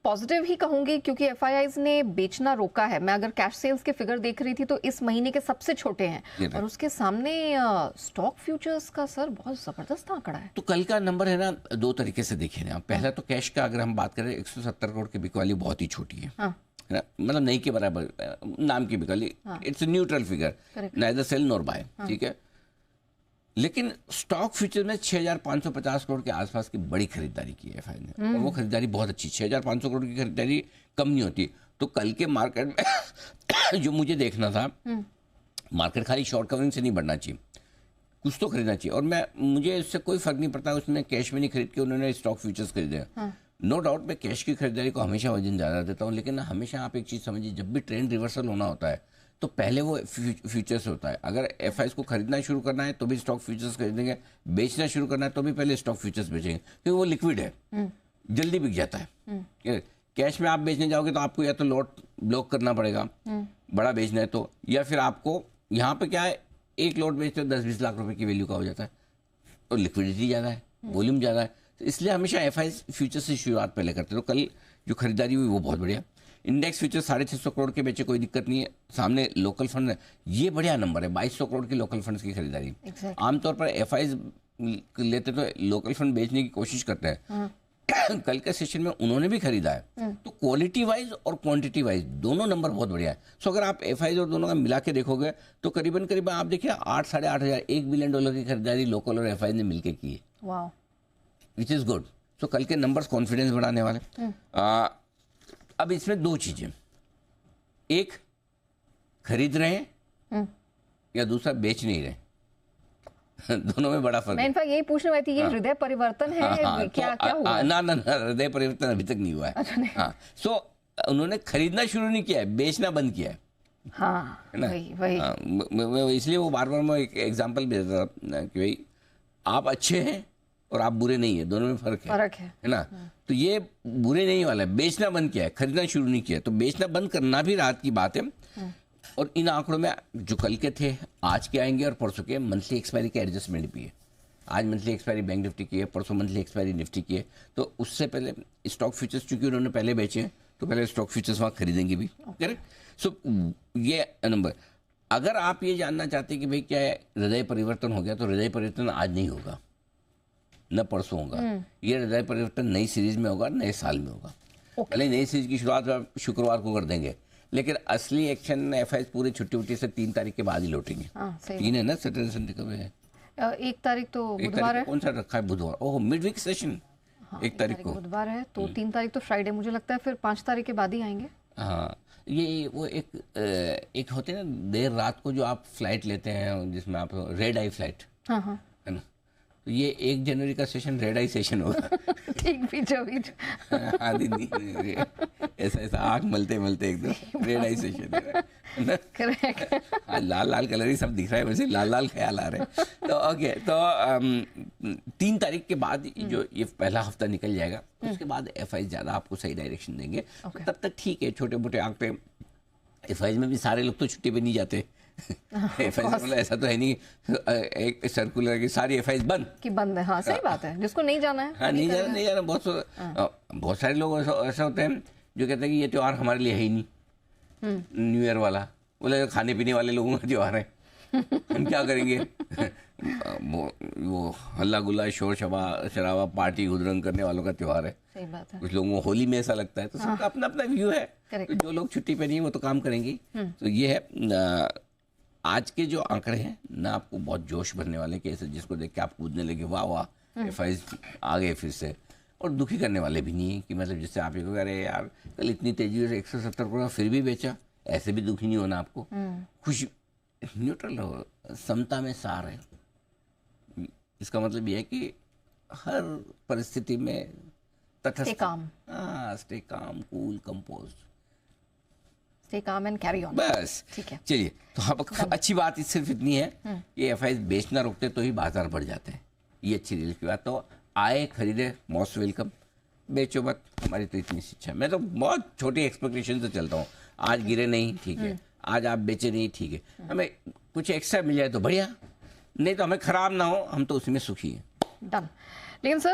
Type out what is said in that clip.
Positive ही कहूंगी क्योंकि FIIs ने बेचना रोका है। मैं अगर कैश सेल्स के फिगर देख रही थी तो इस महीने के सबसे छोटे हैं और उसके सामने स्टॉक फ्यूचर्स का सर बहुत जबरदस्त आंकड़ा है। तो कल का नंबर है ना, दो तरीके से देखे ना। पहला तो कैश का अगर हम बात करें 170 करोड़ की बिक वाली बहुत ही छोटी है, है ना, मतलब नहीं के बराबर नाम की बिक वाली। It's neutral figure, neither sell nor buy, ठीक है। लेकिन स्टॉक फ्यूचर में 6,550 करोड़ के आसपास की बड़ी खरीदारी की है एफआई ने, और वो खरीदारी बहुत अच्छी। 6,500 करोड़ की खरीदारी कम नहीं होती। तो कल के मार्केट में जो मुझे देखना था, मार्केट खाली शॉर्ट कवरिंग से नहीं बढ़ना चाहिए, कुछ तो खरीदना चाहिए। और मुझे इससे कोई फर्क नहीं पड़ता उसने कैश में नहीं खरीद के उन्होंने स्टॉक फ्यूचर्स खरीदे। नो डाउट मैं कैश की खरीदारी को हमेशा वजन ज़्यादा देता हूँ, लेकिन हमेशा आप एक चीज़ समझिए, जब भी ट्रेंड रिवर्सल होना होता है तो पहले वो फ्यूचर्स होता है। अगर एफआईज को खरीदना शुरू करना है तो भी स्टॉक फ्यूचर्स खरीदेंगे, बेचना शुरू करना है तो भी पहले स्टॉक फ्यूचर्स बेचेंगे, क्योंकि वो लिक्विड है, जल्दी बिक जाता है। कैश में आप बेचने जाओगे तो आपको या तो लॉट ब्लॉक करना पड़ेगा, बड़ा बेचना है तो, या फिर आपको यहाँ पे क्या है, एक लॉट बेचते हो 10-20 लाख रुपए की वैल्यू का हो जाता है, और लिक्विडिटी ज़्यादा है, वॉल्यूम ज़्यादा है। तो इसलिए हमेशा एफआईज फ्यूचर्स से शुरुआत पहले करते हैं। तो कल जो खरीदारी हुई वो बहुत बढ़िया। इंडेक्स फ्यूचर 650 करोड़ के बेचे, कोई दिक्कत नहीं है। सामने लोकल फंड है, ये बढ़िया नंबर है, 2200 करोड़ की लोकल फंड्स की खरीदारी। आमतौर पर एफआईज लेते तो लोकल फंड बेचने की कोशिश करते हैं। कल के सेशन में उन्होंने भी खरीदा है, तो क्वालिटी वाइज और क्वांटिटी वाइज दोनों नंबर बहुत बढ़िया है। सो अगर आप एफआईज और दोनों का मिला के देखोगे तो करीबन करीबन आप देखिए 8-8.5 हज़ार, $1 बिलियन की खरीदारी लोकल और एफआईज ने मिलकर की है, विच इज़ गुड। सो कल के नंबर्स कॉन्फिडेंस बढ़ाने वाले। अब इसमें दो चीजें, एक खरीद रहे हैं या दूसरा बेच नहीं रहे। दोनों में बड़ा फर्क है। मैं इनफैक्ट यही पूछने वाली थी, ये हृदय परिवर्तन है, क्या क्या हुआ? ना हृदय परिवर्तन अभी तक नहीं हुआ है। हाँ, सो उन्होंने खरीदना शुरू नहीं किया है, बेचना बंद किया है। हाँ, है ना, वही इसलिए वो बार बार मैं एक एग्जाम्पल भी देता था कि भाई आप अच्छे हैं और आप बुरे नहीं है, दोनों में फर्क है ना। तो ये बुरे नहीं वाला है, बेचना बंद किया है, खरीदना शुरू नहीं किया। तो बेचना बंद करना भी राहत की बात है। और इन आंकड़ों में जो कल के थे, आज के आएंगे, और परसों के मंथली एक्सपायरी के एडजस्टमेंट भी है। आज मंथली एक्सपायरी बैंक निफ्टी की है, परसों मंथली एक्सपायरी निफ्टी की है। तो उससे पहले स्टॉक फ्यूचर्स, चूंकि उन्होंने पहले बेचे हैं तो पहले स्टॉक फ्यूचर्स वहाँ खरीदेंगे भी, करेक्ट। सो ये नंबर। अगर आप ये जानना चाहते हैं कि भाई क्या हृदय परिवर्तन हो गया, तो हृदय परिवर्तन आज नहीं होगा, न परसों होगा। ये हृदय परिवर्तन नई सीरीज में होगा, नए साल में होगा। पहले नई सीरीज की शुरुआत शुक्रवार को कर देंगे, लेकिन असली एक्शन एफआईज पूरे छुट्टी उट्टी से 3 तारीख के बाद ही लौटेंगे। 3 है ना, सैटरडे संडे कब है? 1 तारीख तो बुधवार है। कौन सा रखा है? बुधवार। ओह, मिड वीक सेशन 1 तारीख को बुधवार है, तो 3 तारीख तो फ्राइडे, मुझे लगता है फिर 5 तारीख के बाद ही आएंगे। हाँ, ये वो एक होते हैं ना, देर रात को जो आप फ्लाइट लेते हैं जिसमें आप रेड आई फ्लाइट, है ना, तो ये 1 जनवरी का सेशन रेड आई सेशन होगा। ठीक, बीचो बीच। हाँ दीदी, ऐसा आँख मलते मलते एकदम रेड आई सेशन है। करेक्ट। लाल लाल कलर ही सब दिख रहा है, वैसे लाल लाल ख्याल आ रहे हैं। तो ओके, तो 3 तारीख के बाद जो ये पहला हफ्ता निकल जाएगा, उसके बाद एफआईज ज़्यादा आपको सही डायरेक्शन देंगे। तब तक ठीक है, छोटे मोटे आंक पे एफआईज में भी सारे लोग तो छुट्टी पे नहीं जाते। एफआईज मतलब ऐसा तो है नहीं, एक सर्कुलर की सारी एफआईज बंद है। हाँ, सही बात है, जिसको नहीं जाना है। हाँ, नहीं जाना। बहुत सारे लोग ऐसा होते हैं जो कहते हैं कि ये त्योहार हमारे लिए है ही नहीं, न्यू ईयर वाला, बोले खाने पीने वाले लोगों का त्योहार है, हम क्या करेंगे। वो हल्ला गुल्ला, शोर शराबा, पार्टी हुदरंग करने वालों का त्योहार है। सही बात है। कुछ लोगों को होली में ऐसा लगता है, तो सबका अपना अपना व्यू है। तो जो लोग छुट्टी पे नहीं वो तो काम करेंगे। तो ये है आज के जो आंकड़े हैं ना, आपको बहुत जोश भरने वाले कि ऐसे जिसको देख के आप कूदने लगे, वाह वाह एफआईज आ गए फिर से। और दुखी करने वाले भी नहीं है कि मतलब जिससे आप ये अरे यार कल इतनी तेजी से 170 करोड़ फिर भी बेचा, ऐसे भी दुखी नहीं होना आपको। खुश, न्यूट्रल रहो, समता में सार है। इसका मतलब ये है कि हर परिस्थिति में तटस्थ, stay calm, cool, composed, stay calm and carry on. बस ठीक है। चलिए, तो अब अच्छी बात सिर्फ इतनी है, ये एफआईज बेचना रोकते तो ही बाजार बढ़ जाते हैं, ये अच्छी रील की बात। तो आए, खरीदे, मोस्ट वेलकम, बेचो मत, हमारी तो इतनी शिक्षा है। मैं तो बहुत छोटी एक्सपेक्टेशन से चलता हूँ। आज गिरे नहीं, ठीक है, आज आप बेचे नहीं, ठीक है, हमें कुछ एक्स्ट्रा मिल जाए तो बढ़िया, नहीं तो हमें खराब ना हो, हम तो उसी में सुखी हैं। डन। लेकिन सर